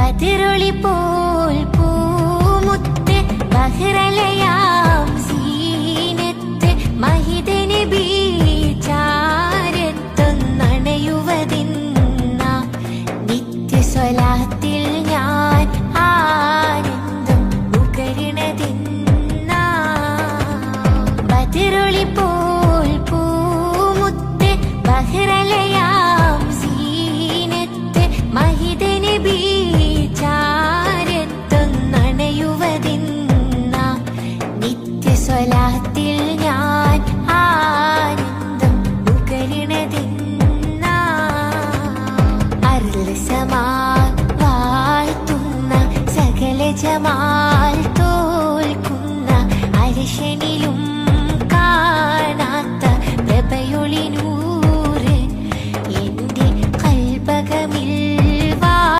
ബദറൊളി പോൽ പൂമുത്ത് ബഹ്റലയാം സീനത്ത് മഹിത നബി ചാരത്തൊന്നണയുവതിന്ന നിത്യ സ്വലാത്തിൽ ഞാൻ ആനന്ദം ഉകരണതിന്ന ബദറൊളി പോൽ പൂമുത്ത് ബഹ്റലയാം സീനത്ത് മഹിത നബി ചാരത്തൊന്നണയുവതിന്ന നിത്യ സ്വലാത്തിൽ ഞാൻ ആനന്ദം ഉകരണതിന്ന അർള് സമാൽ വാഴ്ത്തുന്ന സകല ജമാൽ തോൽക്കുന്ന അരശനി